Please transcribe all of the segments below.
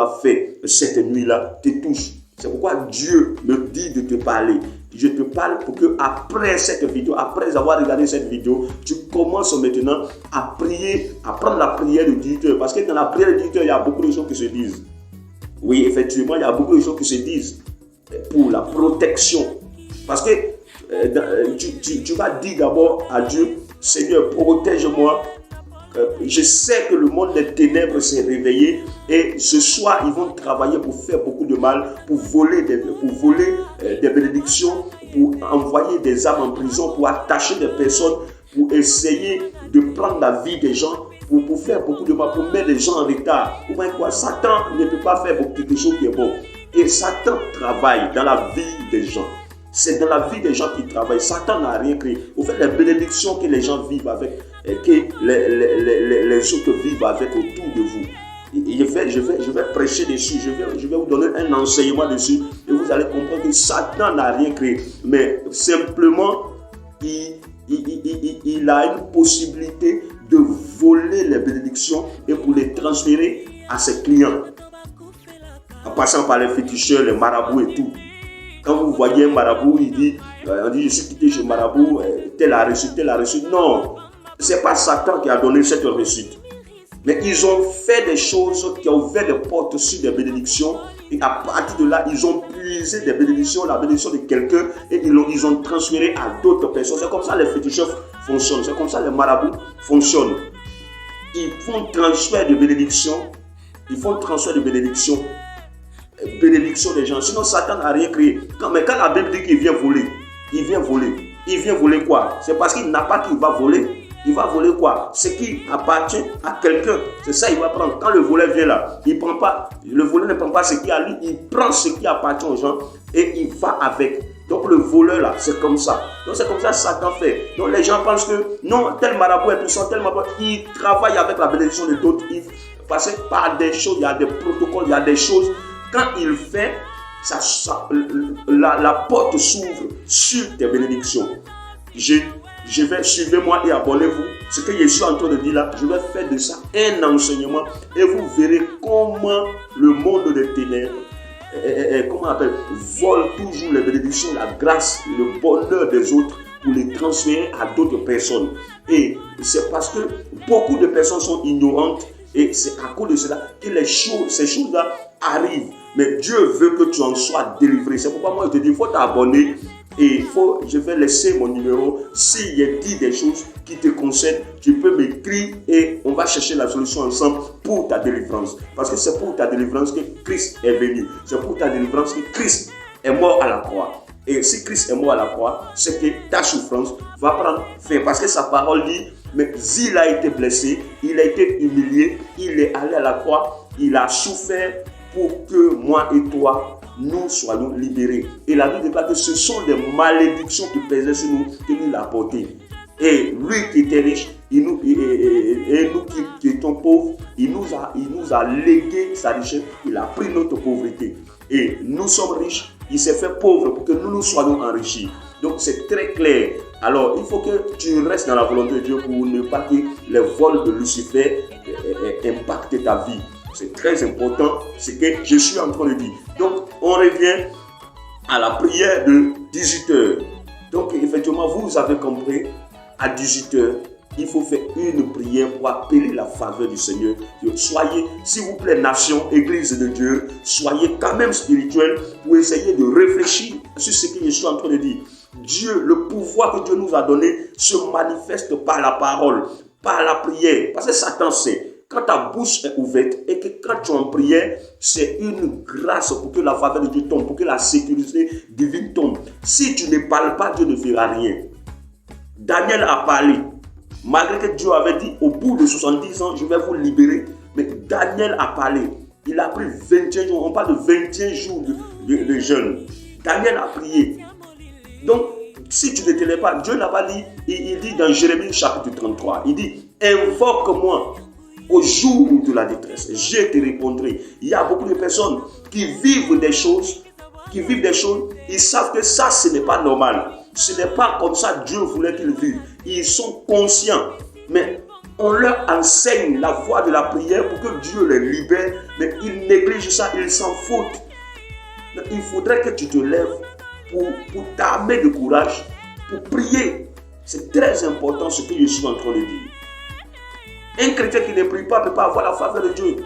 avoir fait cette nuit-là te touche. C'est pourquoi Dieu me dit de te parler. Je te parle pour que après cette vidéo, après avoir regardé cette vidéo, tu commences maintenant à prier, à prendre la prière du directeur. Parce que dans la prière du directeur, il y a beaucoup de choses qui se disent. Oui, effectivement, il y a beaucoup de choses qui se disent pour la protection. Parce que tu vas dire d'abord à Dieu, Seigneur, protège-moi. Je sais que le monde des ténèbres s'est réveillé et ce soir, ils vont travailler pour faire beaucoup de mal, pour voler des bénédictions, pour envoyer des âmes en prison, pour attacher des personnes, pour essayer de prendre la vie des gens, pour faire beaucoup de mal, pour mettre les gens en retard. Vous voyez quoi? Satan ne peut pas faire quelque chose qui est bon. Et Satan travaille dans la vie des gens. C'est dans la vie des gens qui travaillent. Satan n'a rien créé. Au fait, les bénédictions que les gens vivent avec, que les autres vivent avec autour de vous. Je vais prêcher dessus, je vais vous donner un enseignement dessus et vous allez comprendre que Satan n'a rien créé. Mais simplement, il a une possibilité de voler les bénédictions et pour les transférer à ses clients. En passant par les féticheurs, les marabouts et tout. Quand vous voyez un marabout, on dit je suis quitté chez marabout, tel a reçu. Non, ce n'est pas Satan qui a donné cette réussite. Mais ils ont fait des choses qui ont ouvert des portes sur des bénédictions. Et à partir de là, ils ont puisé des bénédictions, la bénédiction de quelqu'un, et ils ont transféré à d'autres personnes. C'est comme ça que les féticheurs fonctionnent. C'est comme ça que les marabouts fonctionnent. Ils font transfert de bénédictions. Bénédiction des gens. Sinon, Satan n'a rien créé. Mais quand la Bible dit qu'il vient voler, il vient voler quoi? C'est parce qu'il n'a pas qu'il va voler. Il va voler quoi? Ce qui appartient à quelqu'un. C'est ça qu'il va prendre. Quand le voleur vient là, il prend pas. Le voleur ne prend pas ce qui est à lui. Il prend ce qui appartient aux gens et il va avec. Donc le voleur là, c'est comme ça. Donc c'est comme ça que Satan fait. Donc les gens pensent que non, tel marabout est puissant, tel marabout. Il travaille avec la bénédiction de d'autres. Il passe par des choses, il y a des protocoles, il y a des choses. Quand il fait, la porte s'ouvre sur tes bénédictions. Suivez-moi et abonnez-vous. Ce que je suis en train de dire là, je vais faire de ça un enseignement et vous verrez comment le monde des ténèbres, vole toujours les bénédictions, la grâce, le bonheur des autres pour les transférer à d'autres personnes. Et c'est parce que beaucoup de personnes sont ignorantes et c'est à cause de cela que ces choses-là arrivent. Mais Dieu veut que tu en sois délivré. C'est pourquoi moi je te dis, il faut t'abonner. Et je vais laisser mon numéro. S'il y a dit des choses qui te concernent, tu peux m'écrire et on va chercher la solution ensemble pour ta délivrance. Parce que c'est pour ta délivrance que Christ est venu. C'est pour ta délivrance que Christ est mort à la croix. Et si Christ est mort à la croix, c'est que ta souffrance va prendre fin. Parce que sa parole dit, mais il a été blessé, il a été humilié, il est allé à la croix, il a souffert pour que moi et toi, nous soyons libérés. Et la Bible déclare que ce sont des malédictions qui pesaient sur nous, que nous l'a porté. Et lui qui était riche, et nous qui étions pauvres, il nous a légué sa richesse, il a pris notre pauvreté. Et nous sommes riches, il s'est fait pauvre pour que nous soyons enrichis. Donc c'est très clair. Alors il faut que tu restes dans la volonté de Dieu pour ne pas que les vols de Lucifer impactent ta vie. C'est très important, ce que je suis en train de dire. Donc, on revient à la prière de 18h. Donc, effectivement, vous avez compris, à 18h, il faut faire une prière pour appeler la faveur du Seigneur. Soyez, s'il vous plaît, nation, église de Dieu, soyez quand même spirituels pour essayer de réfléchir sur ce que je suis en train de dire. Dieu, le pouvoir que Dieu nous a donné se manifeste par la parole, par la prière. Parce que Satan sait. Quand ta bouche est ouverte et que quand tu es en prière, c'est une grâce pour que la faveur de Dieu tombe, pour que la sécurité divine tombe. Si tu ne parles pas, Dieu ne fera rien. Daniel a parlé. Malgré que Dieu avait dit, au bout de 70 ans, je vais vous libérer. Mais Daniel a parlé. Il a pris 21 jours. On parle de 21 jours de jeûne. Daniel a prié. Donc, si tu ne te lèves pas, Dieu n'a pas dit, il dit dans Jérémie chapitre 33, il dit, invoque-moi au jour de la détresse, je te répondrai. Il y a beaucoup de personnes qui vivent des choses, ils savent que ça, ce n'est pas normal. Ce n'est pas comme ça Dieu voulait qu'ils vivent. Ils sont conscients. Mais On leur enseigne la voie de la prière pour que Dieu les libère, mais ils négligent ça, ils s'en foutent. Donc, il faudrait que tu te lèves pour t'armer de courage, pour prier. C'est très important ce que je suis en train de dire. Un chrétien qui ne prie pas ne peut pas avoir la faveur de Dieu.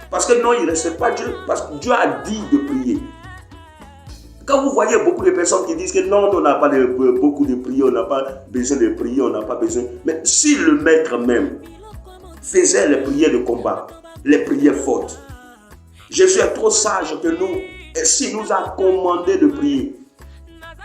Parce que non, il ne respecte pas Dieu. Parce que Dieu a dit de prier. Quand vous voyez beaucoup de personnes qui disent que non, on n'a pas beaucoup de prières, on n'a pas besoin de prier, on n'a pas besoin. Mais si le maître même faisait les prières de combat, les prières fortes, Jésus est trop sage que nous, et s'il nous a commandé de prier,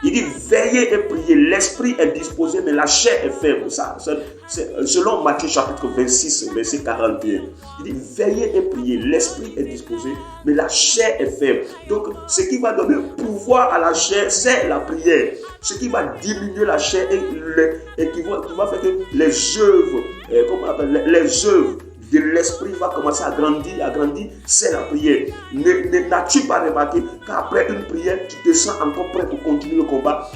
il dit veillez et priez, l'esprit est disposé mais la chair est faible. Ça, c'est selon Matthieu chapitre 26, verset 41. Il dit veillez et priez, l'esprit est disposé mais la chair est faible. Donc ce qui va donner pouvoir à la chair, c'est la prière. Ce qui va diminuer la chair et qui va faire que les œuvres, les œuvres de l'esprit va commencer à grandir, c'est la prière. N'as-tu pas remarqué qu'après une prière, tu te sens encore prêt pour continuer le combat?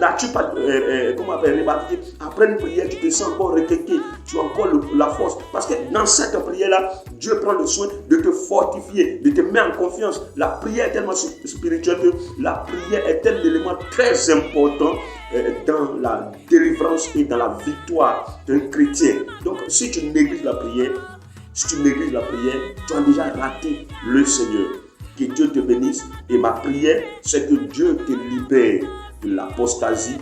N'as-tu pas remarqué après une prière, tu te sens encore requêté, tu as encore la force? Parce que dans cette prière-là, Dieu prend le soin de te fortifier, de te mettre en confiance. La prière est tellement spirituelle que la prière est un élément très important dans la délivrance et dans la victoire d'un chrétien. Donc, si tu négliges la prière, tu as déjà raté le Seigneur. Que Dieu te bénisse. Et ma prière, c'est que Dieu te libère de l'apostasie,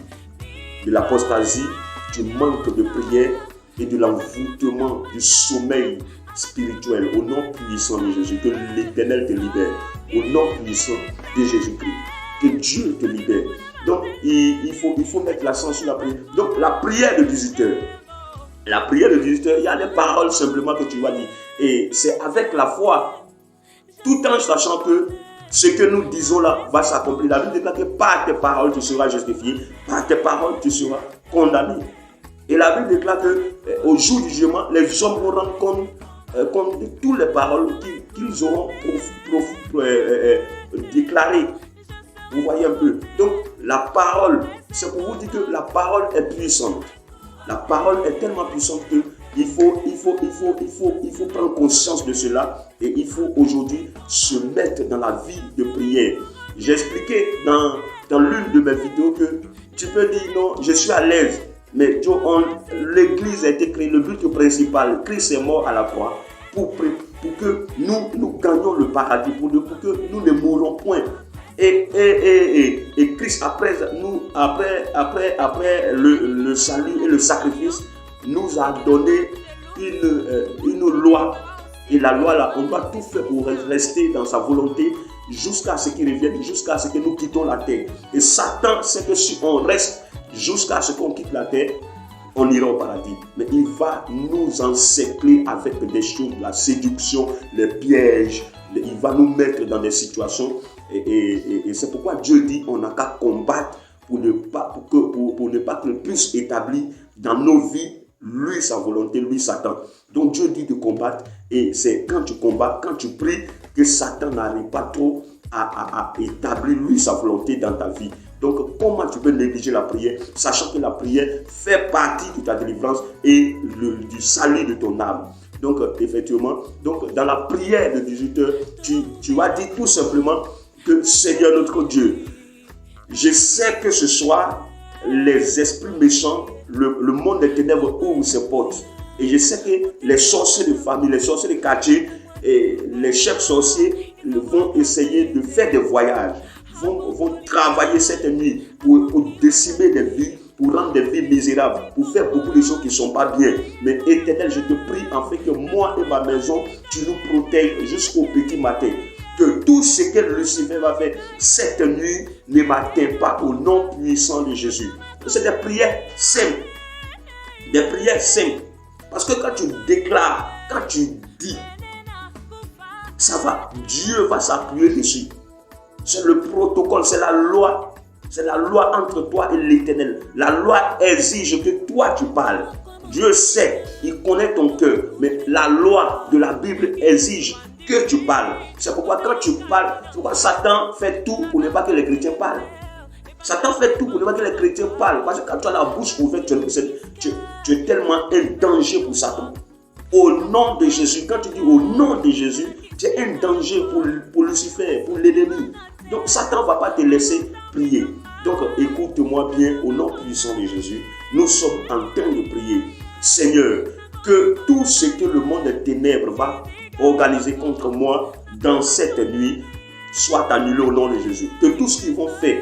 du manque de prière et de l'envoûtement, du sommeil spirituel. Au nom puissant de Jésus, que l'Éternel te libère. Au nom puissant de Jésus-Christ, que Dieu te libère. Donc, il faut mettre l'accent sur la prière. Donc, la prière de 18 heures. La prière de 18 heures, il y a des paroles simplement que tu vas dire. Et c'est avec la foi, tout en sachant que ce que nous disons là va s'accomplir. La Bible déclare que par tes paroles tu seras justifié, par tes paroles tu seras condamné. Et la Bible déclare qu'au jour du jugement, les hommes vont rendre compte de toutes les paroles qu'ils auront déclarées. Vous voyez un peu. Donc, la parole, c'est pour vous dire que la parole est puissante. La parole est tellement puissante que il faut prendre conscience de cela et il faut aujourd'hui se mettre dans la vie de prière. J'ai expliqué dans l'une de mes vidéos que tu peux dire non, je suis à l'aise, mais l'église a été créée, le but principal, Christ est mort à la croix pour que nous gagnions le paradis, pour que nous ne mourons point. Et Christ, après le salut et le sacrifice, nous a donné une loi. Et la loi là, on doit tout faire pour rester dans sa volonté jusqu'à ce qu'il revienne, jusqu'à ce que nous quittons la terre. Et Satan sait que si on reste jusqu'à ce qu'on quitte la terre, on ira au paradis. Mais il va nous encercler avec des choses, la séduction, les pièges. Il va nous mettre dans des situations. Et c'est pourquoi Dieu dit on n'a qu'à combattre pour ne pas qu'il puisse établir dans nos vies lui sa volonté, lui Satan. Donc Dieu dit de combattre et c'est quand tu combats, quand tu pries que Satan n'arrive pas trop à établir lui sa volonté dans ta vie. Donc comment tu peux négliger la prière, sachant que la prière fait partie de ta délivrance et du salut de ton âme. Donc effectivement, dans la prière de 18 heures, tu vas dire tout simplement que Seigneur notre Dieu, je sais que ce soir, les esprits méchants, le monde des ténèbres ouvre ses portes. Et je sais que les sorciers de famille, les sorciers de quartier et les chefs sorciers vont essayer de faire des voyages, vont travailler cette nuit pour décimer des vies, pour rendre des vies misérables, pour faire beaucoup de choses qui ne sont pas bien. Mais Éternel, je te prie en fait que moi et ma maison, tu nous protèges jusqu'au petit matin. Que tout ce que Lucifer va faire cette nuit ne m'atteint pas au nom puissant de Jésus. C'est des prières simples. Des prières simples. Parce que quand tu déclares, quand tu dis, ça va, Dieu va s'appuyer dessus. C'est le protocole, c'est la loi. C'est la loi entre toi et l'Éternel. La loi exige que toi tu parles. Dieu sait, il connaît ton cœur. Mais la loi de la Bible exige que tu parles. C'est pourquoi quand tu parles, Satan fait tout pour ne pas que les chrétiens parlent. Satan fait tout pour ne pas que les chrétiens parlent. Parce que quand tu as la bouche ouverte, tu es tellement un danger pour Satan. Au nom de Jésus, quand tu dis au nom de Jésus, tu es un danger pour Lucifer, pour l'ennemi. Donc Satan ne va pas te laisser prier. Donc écoute-moi bien, au nom puissant de Jésus, nous sommes en train de prier. Seigneur, que tout ce que le monde des ténèbres va organiser contre moi dans cette nuit soit annulé au nom de Jésus. Que tout ce qu'ils vont faire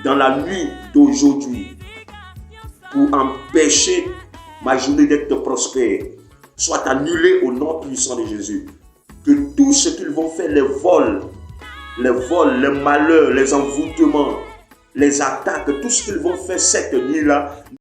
dans la nuit d'aujourd'hui pour empêcher ma journée d'être prospère soit annulé au nom puissant de Jésus. Que tout ce qu'ils vont faire, les vols, les malheurs, les envoûtements, les attaques, tout ce qu'ils vont faire cette nuit-là